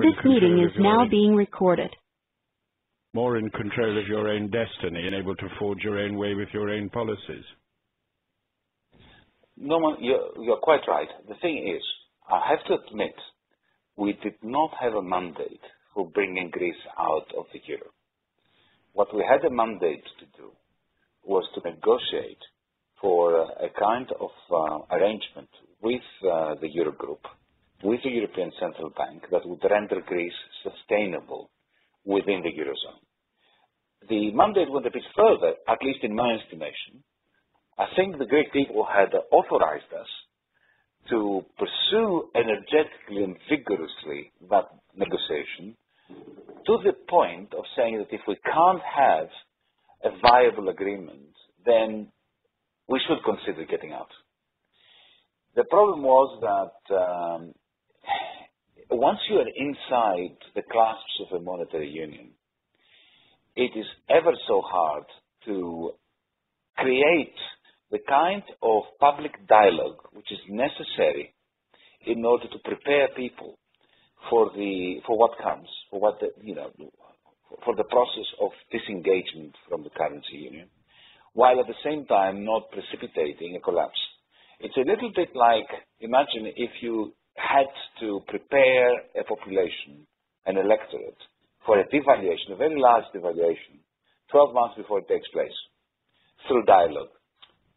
This meeting is now being recorded. More in control of your own destiny and able to forge your own way with your own policies. Norman, you're quite right. The thing is, I have to admit, we did not have a mandate for bringing Greece out of the euro. What we had a mandate to do was to negotiate for a kind of arrangement with the Eurogroup, with the European Central Bank, that would render Greece sustainable within the Eurozone. The mandate went a bit further, at least in my estimation. I think the Greek people had authorized us to pursue energetically and vigorously that negotiation to the point of saying that if we can't have a viable agreement, then we should consider getting out. The problem was that once you are inside the clasps of a monetary union, it is ever so hard to create the kind of public dialogue which is necessary in order to prepare people for what comes, for the process of disengagement from the currency union, while at the same time not precipitating a collapse. It's a little bit like, imagine if you had to prepare a population, an electorate, for a devaluation, a very large devaluation, 12 months before it takes place, through dialogue.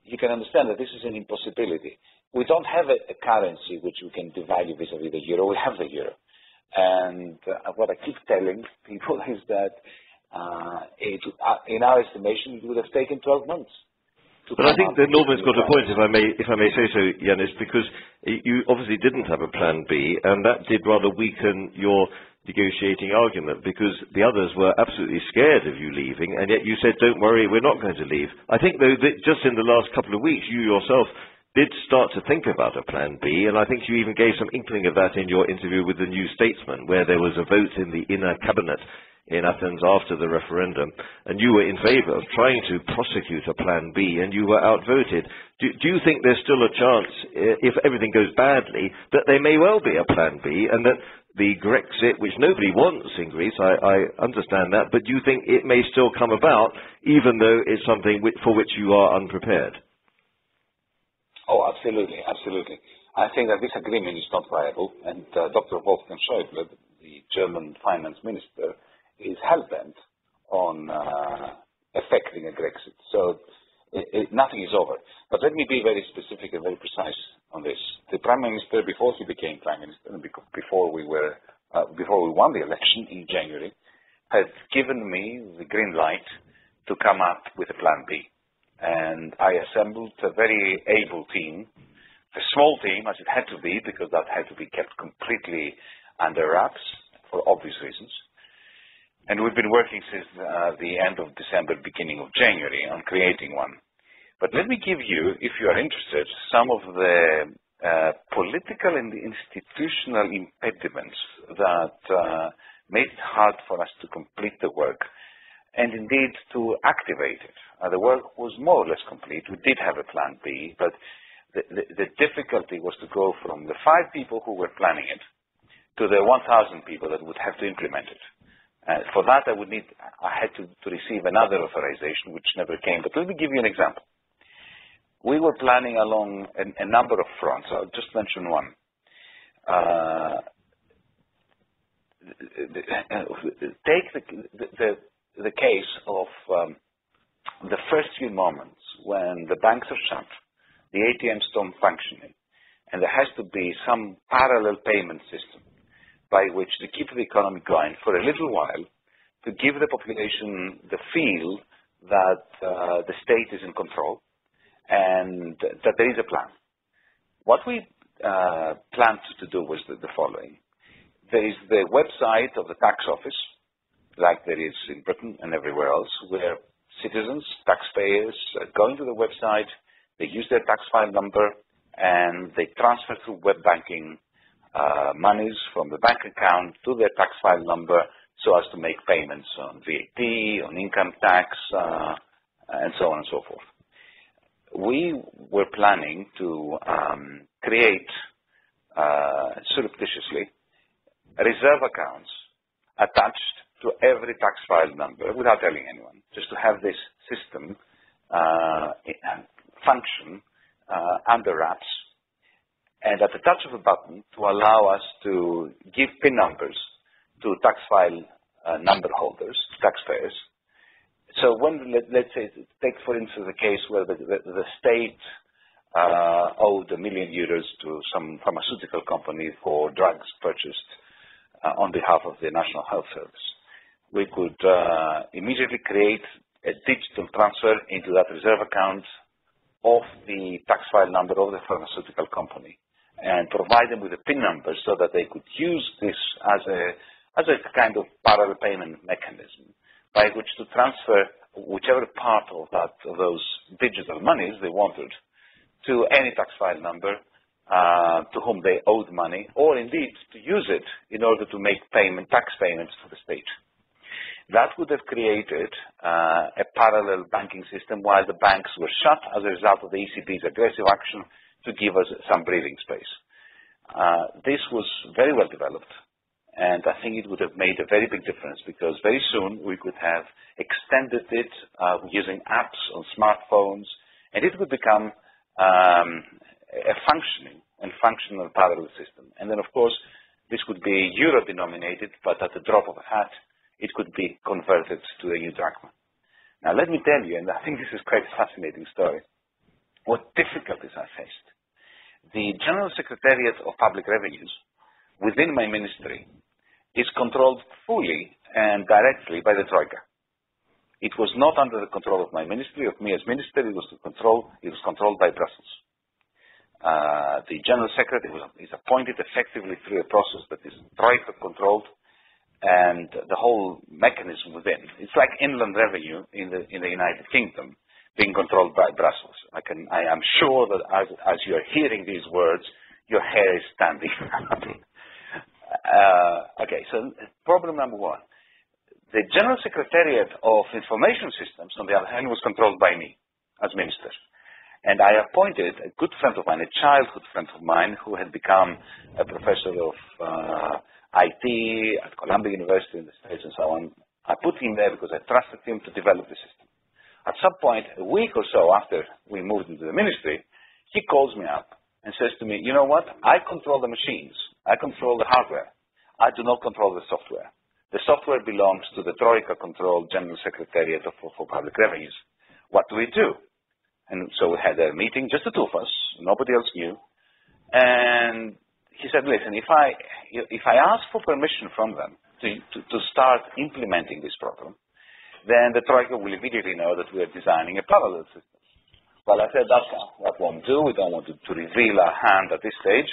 You can understand that this is an impossibility. We don't have a currency which we can devalue vis-à-vis the euro. We have the euro. And what I keep telling people is that in our estimation, it would have taken 12 months. But I think that Norman's got a point, if I may say so, Yanis, because you obviously didn't have a plan B, and that did rather weaken your negotiating argument, because the others were absolutely scared of you leaving, and yet you said, don't worry, we're not going to leave. I think, though, that just in the last couple of weeks, you yourself did start to think about a plan B, and I think you even gave some inkling of that in your interview with the New Statesman, where there was a vote in the inner cabinet in Athens after the referendum, and you were in favour of trying to prosecute a plan B, and you were outvoted. Do you think there's still a chance, if everything goes badly, that there may well be a plan B, and that the Grexit, which nobody wants in Greece, I understand that, but do you think it may still come about, even though it's something for which you are unprepared? Oh, absolutely, absolutely. I think that this agreement is not viable, and Dr. Wolfgang Schäuble, the German finance minister, is hell-bent on effecting a Grexit. So nothing is over. But let me be very specific and very precise on this. The Prime Minister, before he became Prime Minister, and before we won the election in January, had given me the green light to come up with a Plan B. And I assembled a very able team, a small team as it had to be, because that had to be kept completely under wraps for obvious reasons. And we've been working since the end of December, beginning of January, on creating one. But let me give you, if you are interested, some of the political and institutional impediments that made it hard for us to complete the work, and indeed to activate it. The work was more or less complete. We did have a plan B, but the difficulty was to go from the 5 people who were planning it to the 1,000 people that would have to implement it. For that, I had to receive another authorization, which never came. But let me give you an example. We were planning along a number of fronts. I'll just mention one. Take the case of the first few moments when the banks are shut, the ATMs don't functioning, and there has to be some parallel payment system by which to keep the economy going for a little while, to give the population the feel that the state is in control and that there is a plan. What we planned to do was the following. There is the website of the tax office, like there is in Britain and everywhere else, where citizens, taxpayers, go into the website, they use their tax file number, and they transfer through web banking monies from the bank account to their tax file number so as to make payments on VAT, on income tax, and so on and so forth. We were planning to create surreptitiously reserve accounts attached to every tax file number without telling anyone, just to have this system function under wraps, and at the touch of a button to allow us to give PIN numbers to tax file number holders, taxpayers. So when, let's say, take for instance the case where the state owed €1 million to some pharmaceutical company for drugs purchased on behalf of the National Health Service. We could immediately create a digital transfer into that reserve account of the tax file number of the pharmaceutical company and provide them with a PIN number so that they could use this as a kind of parallel payment mechanism by which to transfer whichever part of those digital monies they wanted to any tax file number to whom they owed money, or indeed to use it in order to make tax payments to the state. That would have created a parallel banking system while the banks were shut as a result of the ECB's aggressive action to give us some breathing space. This was very well developed, and I think it would have made a very big difference because very soon we could have extended it using apps on smartphones, and it would become a functional parallel system. And then, of course, this would be euro-denominated, but at the drop of a hat, it could be converted to a new drachma. Now, let me tell you, and I think this is quite a fascinating story, what difficulties I faced. The General Secretariat of Public Revenues within my ministry is controlled fully and directly by the Troika. It was not under the control of my ministry, of me as minister. It was controlled by Brussels. The General Secretary is appointed effectively through a process that is Troika controlled, and the whole mechanism within. It's like inland revenue in the United Kingdom being controlled by Brussels. I am sure that as you're hearing these words, your hair is standing up. Okay, so problem number one. The General Secretariat of Information Systems, on the other hand, was controlled by me as minister. And I appointed a good friend of mine, a childhood friend of mine, who had become a professor of IT at Columbia University in the States and so on. I put him there because I trusted him to develop the system. At some point, a week or so after we moved into the ministry, he calls me up and says to me, you know what, I control the machines. I control the hardware. I do not control the software. The software belongs to the Troika-controlled General Secretariat for Public Revenues. What do we do? And so we had a meeting, just the two of us, nobody else knew. And he said, listen, if I ask for permission from them to start implementing this program, then the Troika will immediately know that we are designing a parallel system. Well, I said, that won't do. We don't want to reveal our hand at this stage.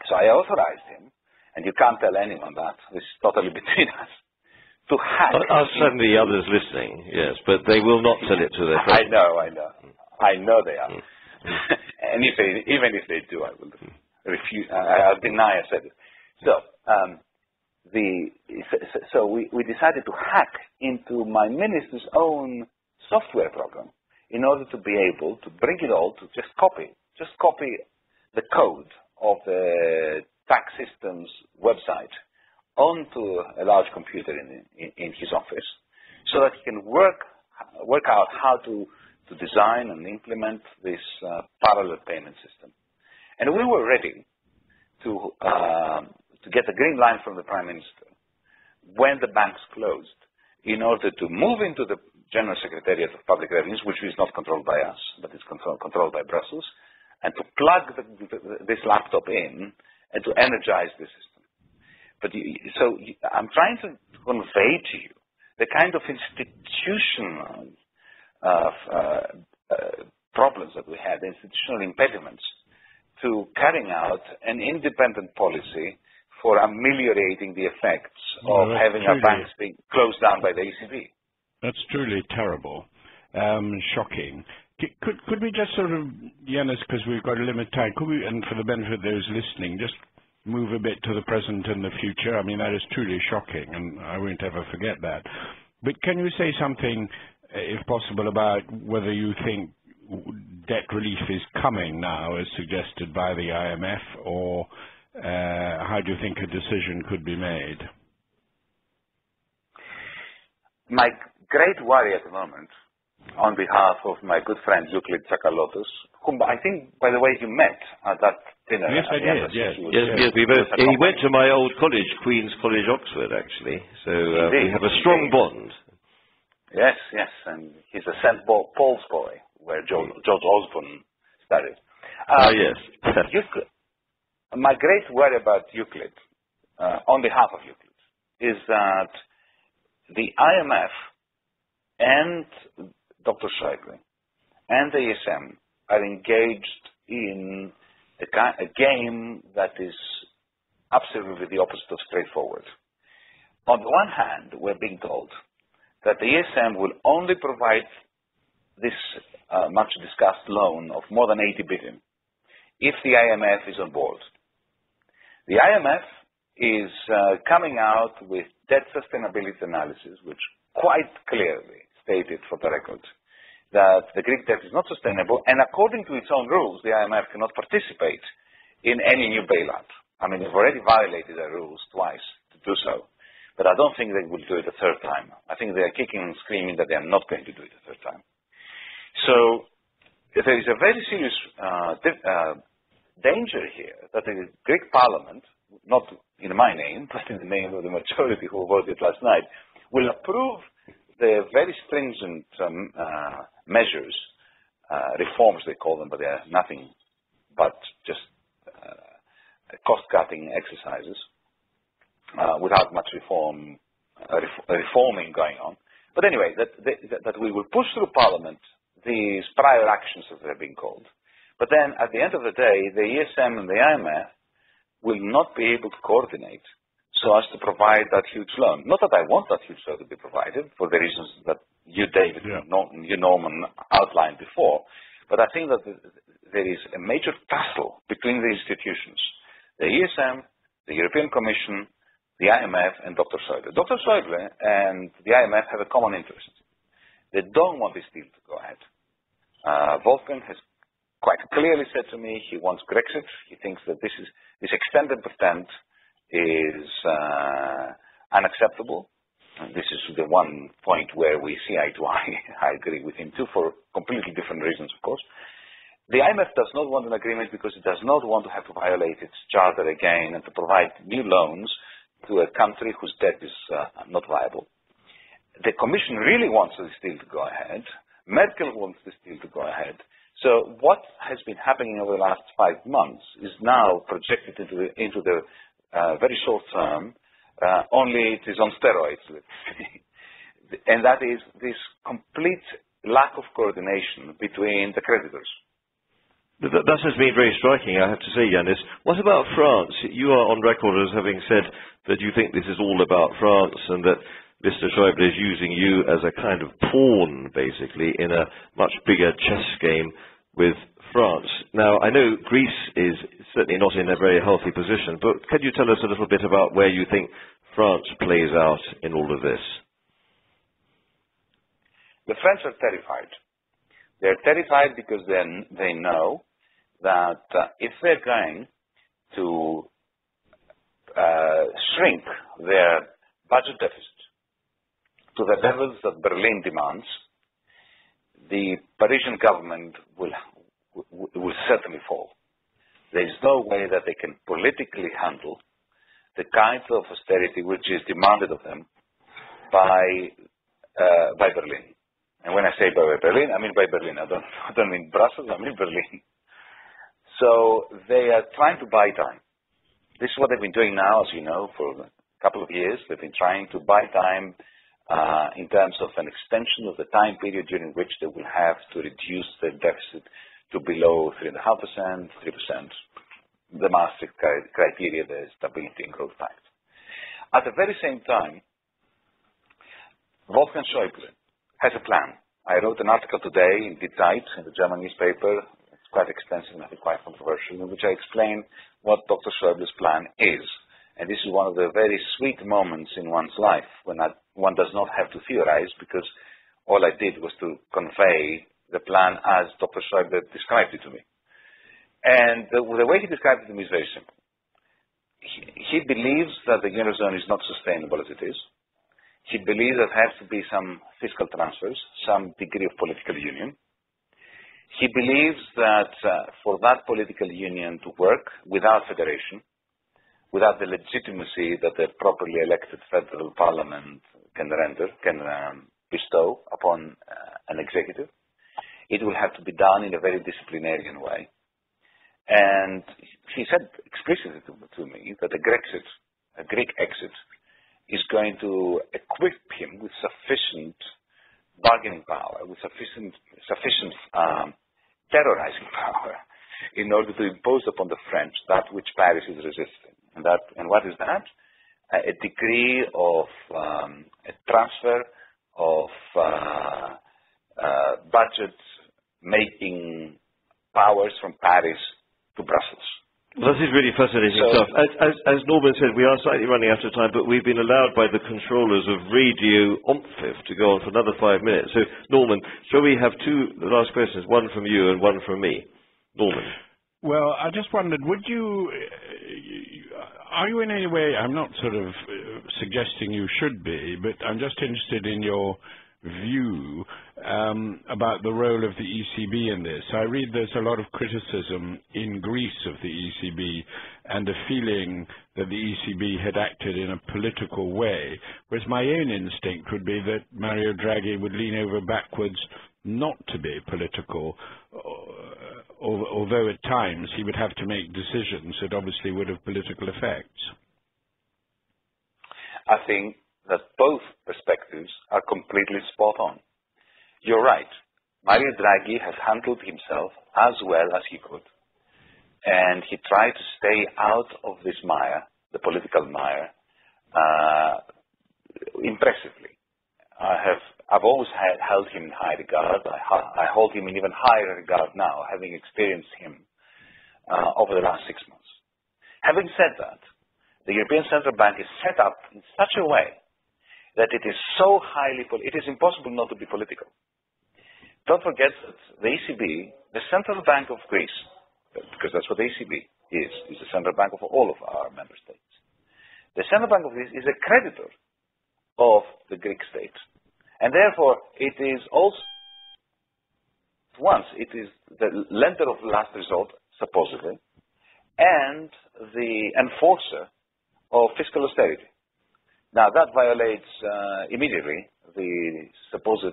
So I authorized him, and you can't tell anyone that. This is totally between us. To hack. I'll send the others listening, yes, but they will not tell it to their friends. I know they are. And even if they do, I will refuse. I'll deny I said it. So we decided to hack into my minister's own software program in order to be able to bring it all to just copy the code of the tax system's website onto a large computer in his office, so that he can work out how to design and implement this parallel payment system. And we were ready to get a green line from the Prime Minister when the banks closed in order to move into the General Secretariat of Public Revenues, which is not controlled by us, but is controlled by Brussels, and to plug this laptop in and to energize the system. But I'm trying to convey to you the kind of institutional problems that we had, institutional impediments to carrying out an independent policy for ameliorating the effects of having our banks being closed down by the ECB. That's truly terrible, shocking. Could we just sort of, Giannis, because we've got a limited time, could we, and for the benefit of those listening, just move a bit to the present and the future? I mean, that is truly shocking, and I won't ever forget that. But can you say something, if possible, about whether you think debt relief is coming now, as suggested by the IMF, or how do you think a decision could be made? My great worry at the moment, on behalf of my good friend Euclid Tsakalotos, whom I think, by the way, you met at that dinner. Yes, I did. Yes, we both. He went to my old college, Queen's College, Oxford, actually. So we have a strong bond. Yes, and he's a St. Paul's boy, where George Osborne studied. Yes. My great worry about Euclid, on behalf of Euclid, is that the IMF and Dr. Schäuble and the ESM are engaged in a game that is absolutely the opposite of straightforward. On the one hand, we're being told that the ESM will only provide this much discussed loan of more than 80 billion if the IMF is on board. The IMF is coming out with debt sustainability analysis, which quite clearly stated for the record that the Greek debt is not sustainable, and according to its own rules, the IMF cannot participate in any new bailout. I mean, they've already violated their rules twice to do so, but I don't think they will do it a third time. I think they are kicking and screaming that they are not going to do it a third time. So there is a very serious danger here that the Greek Parliament, not in my name, but in the name of the majority who voted last night, will approve the very stringent measures, reforms they call them, but they are nothing but just cost-cutting exercises without much reforming going on. But anyway, that we will push through Parliament these prior actions, as they're being called. But then, at the end of the day, the ESM and the IMF will not be able to coordinate so as to provide that huge loan. Not that I want that huge loan to be provided, for the reasons that you, David, you, Norman, outlined before, but I think that there is a major tussle between the institutions, the ESM, the European Commission, the IMF, and Dr. Schäuble. Dr. Schäuble and the IMF have a common interest. They don't want this deal to go ahead. Wolfgang has quite clearly said to me he wants Grexit. He thinks that this extend and pretend is unacceptable. And this is the one point where we see eye to eye. I agree with him too, for completely different reasons, of course. The IMF does not want an agreement because it does not want to have to violate its charter again and to provide new loans to a country whose debt is not viable. The Commission really wants this deal to go ahead. Merkel wants this deal to go ahead. So what has been happening over the last 5 months is now projected into the very short term, only it is on steroids. And that is this complete lack of coordination between the creditors. That has been very striking, I have to say, Yanis. What about France? You are on record as having said that you think this is all about France and that Mr. Schäuble is using you as a kind of pawn, basically, in a much bigger chess game with France. Now, I know Greece is certainly not in a very healthy position, but can you tell us a little bit about where you think France plays out in all of this? The French are terrified. They're terrified because they know that if they're going to shrink their budget deficit to the levels that Berlin demands, the Parisian government will certainly fall. There is no way that they can politically handle the kinds of austerity which is demanded of them by Berlin. And when I say by Berlin, I mean by Berlin. I don't mean Brussels, I mean Berlin. So they are trying to buy time. This is what they've been doing now, as you know, for a couple of years. They've been trying to buy time in terms of an extension of the time period during which they will have to reduce their deficit to below 3.5%, 3%, the Maastricht criteria, the Stability and Growth Pact. At the very same time, Wolfgang Schäuble has a plan. I wrote an article today in Die Zeit, in the German newspaper. It's quite extensive and I think quite controversial, in which I explain what Dr. Schäuble's plan is. And this is one of the very sweet moments in one's life when one does not have to theorize, because all I did was to convey the plan as Dr. Schäuble described it to me. And the way he described it to me is very simple. he believes that the Eurozone is not sustainable as it is. He believes that there has to be some fiscal transfers, some degree of political union. He believes that for that political union to work without federation, without the legitimacy that a properly elected federal parliament can bestow upon an executive, it will have to be done in a very disciplinarian way. And he said explicitly to me that a Greek exit, is going to equip him with sufficient bargaining power, with sufficient terrorizing power, in order to impose upon the French that which Paris is resisting. And what is that? A degree of a transfer of budget-making powers from Paris to Brussels. Well, this is really fascinating stuff. As Norman said, we are slightly running out of time, but we've been allowed by the controllers of Radio Omphif to go on for another 5 minutes. So, Norman, shall we have two last questions, one from you and one from me? Norman. Well, I just wondered, are you in any way, I'm not sort of suggesting you should be, but I'm just interested in your view about the role of the ECB in this. I read there's a lot of criticism in Greece of the ECB and a feeling that the ECB had acted in a political way, whereas my own instinct would be that Mario Draghi would lean over backwards not to be political, although at times he would have to make decisions that obviously would have political effects. I think that both perspectives are completely spot on. You're right. Mario Draghi has handled himself as well as he could. And he tried to stay out of this mire, the political mire, impressively. I've always held him in high regard. I hold him in even higher regard now, having experienced him over the last 6 months. Having said that, the European Central Bank is set up in such a way that it is so it is impossible not to be political. Don't forget that the ECB, the Central Bank of Greece, because that's what the ECB is the Central Bank of all of our member states. The Central Bank of Greece is a creditor of the Greek state. And therefore, it is also, it is the lender of last resort, supposedly, and the enforcer of fiscal austerity. Now, that violates immediately the supposed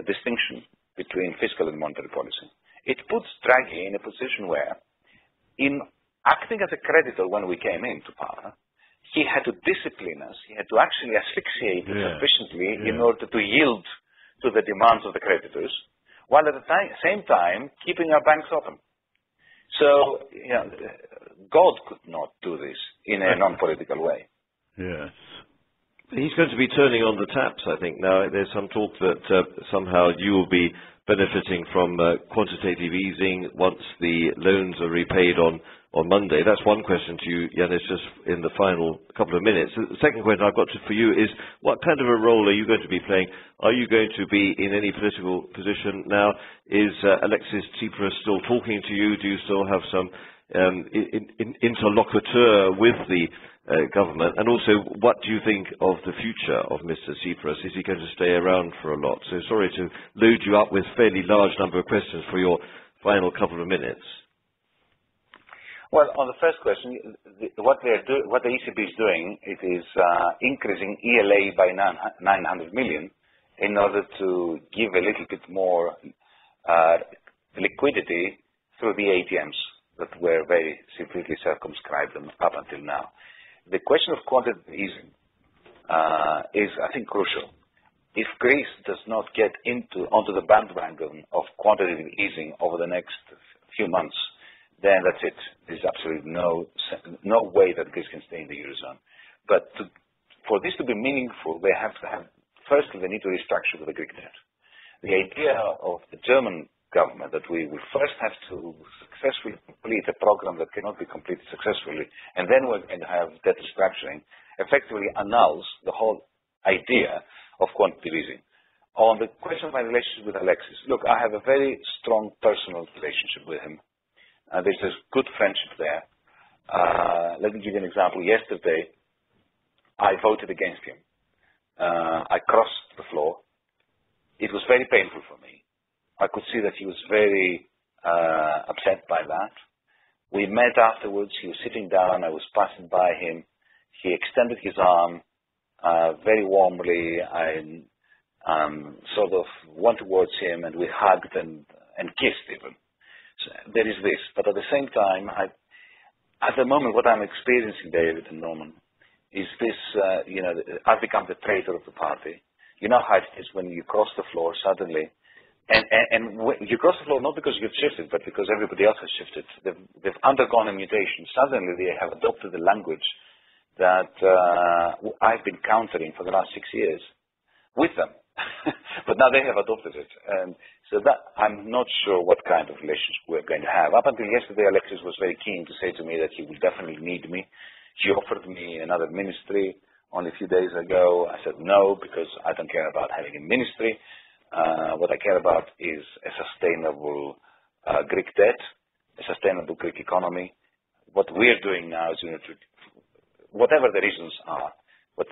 distinction between fiscal and monetary policy. It puts Draghi in a position where, in acting as a creditor when we came into power, he had to discipline us. He had to actually asphyxiate us sufficiently in order to yield to the demands of the creditors, while at the same time keeping our banks open. So, God could not do this in a non-political way. Yes. He's going to be turning on the taps, I think. Now, there's some talk that somehow you will be benefiting from quantitative easing once the loans are repaid on Monday. That's one question to you, Yanis, just in the final couple of minutes. The second question I've got for you is, what kind of a role are you going to be playing? Are you going to be in any political position now? Is Alexis Tsipras still talking to you? Do you still have some interlocuteur with the government? And also, what do you think of the future of Mr. Tsipras? Is he going to stay around for a lot? So sorry to load you up with a fairly large number of questions for your final couple of minutes. Well, on the first question, what the ECB is doing, it is increasing ELA by 900 million in order to give a little bit more liquidity through the ATMs that were very severely circumscribed up until now. The question of quantitative easing is, I think, crucial. If Greece does not get onto the bandwagon of quantitative easing over the next few months, then that's it. There's absolutely no way that Greece can stay in the Eurozone. But for this to be meaningful, they have to have, firstly, they need to restructure the Greek debt. The idea of the German government that we will first have to successfully complete a program that cannot be completed successfully, and then we're going to have debt restructuring, effectively annuls the whole idea of quantitative easing. On the question of my relationship with Alexis, look, I have a very strong personal relationship with him. There's a good friendship there. Let me give you an example. Yesterday, I voted against him. I crossed the floor. It was very painful for me. I could see that he was very upset by that. We met afterwards. He was sitting down. I was passing by him. He extended his arm very warmly. I sort of went towards him, and we hugged and kissed even. So there is this. But at the same time, at the moment, what I'm experiencing, David and Norman, is this, I've become the traitor of the party. You know how it is when you cross the floor suddenly. And you cross the floor not because you've shifted, but because everybody else has shifted. They've undergone a mutation. Suddenly they have adopted the language that I've been countering for the last 6 years with them. But now they have adopted it. And so that I'm not sure what kind of relationship we're going to have. Up until yesterday, Alexis was very keen to say to me that he will definitely need me. He offered me another ministry only a few days ago. I said no, because I don't care about having a ministry. What I care about is a sustainable Greek debt, a sustainable Greek economy. What we're doing now is, whatever the reasons are, but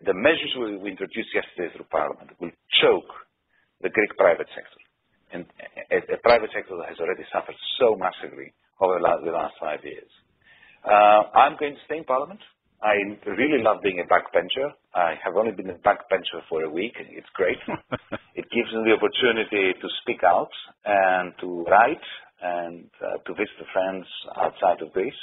the measures we introduced yesterday through Parliament will choke the Greek private sector, and a private sector that has already suffered so massively over the last 5 years. I'm going to stay in Parliament. I really love being a backbencher. I have only been a backbencher for a week. It's great. It gives me the opportunity to speak out and to write and to visit friends outside of Greece.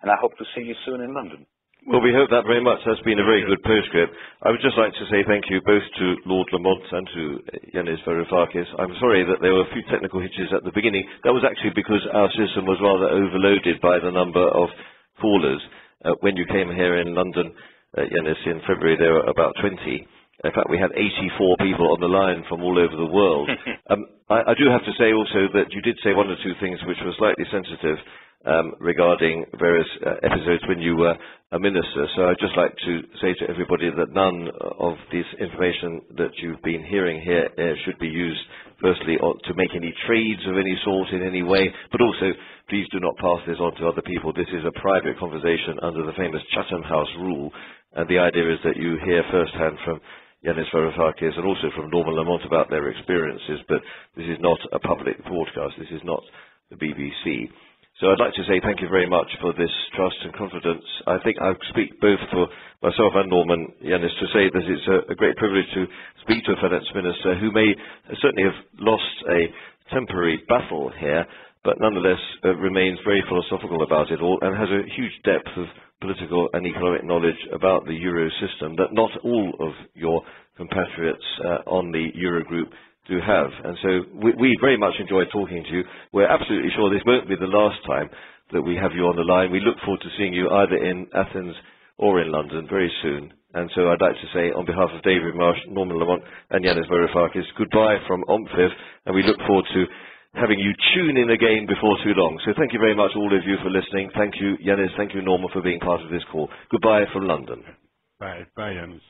And I hope to see you soon in London. Well, we hope that very much. That's been a very good postscript. I would just like to say thank you both to Lord Lamont and to Yiannis Varoufakis. I'm sorry that there were a few technical hitches at the beginning. That was actually because our system was rather overloaded by the number of callers. When you came here in London, Yiannis, in February, there were about 20. In fact, we had 84 people on the line from all over the world. I do have to say also that you did say one or two things which were slightly sensitive regarding various episodes when you were a minister. So I'd just like to say to everybody that none of this information that you've been hearing here should be used, firstly, to make any trades of any sort in any way, but also please do not pass this on to other people. This is a private conversation under the famous Chatham House rule, and the idea is that you hear firsthand from Yiannis Varoufakis and also from Norman Lamont about their experiences, but this is not a public broadcast. This is not the BBC. So I'd like to say thank you very much for this trust and confidence. I think I speak both for myself and Norman, Yiannis, to say that it's a great privilege to speak to a finance minister who may certainly have lost a temporary battle here, but nonetheless remains very philosophical about it all and has a huge depth of political and economic knowledge about the Euro system that not all of your compatriots on the Eurogroup do have. And so we very much enjoy talking to you. We're absolutely sure this won't be the last time that we have you on the line. We look forward to seeing you either in Athens or in London very soon. And so I'd like to say, on behalf of David Marsh, Norman Lamont and Yiannis Varoufakis, goodbye from OMPFIV, and we look forward to having you tune in again before too long. So thank you very much, all of you, for listening. Thank you, Yiannis. Thank you, Norman, for being part of this call. Goodbye from London. Bye. Bye, Yiannis.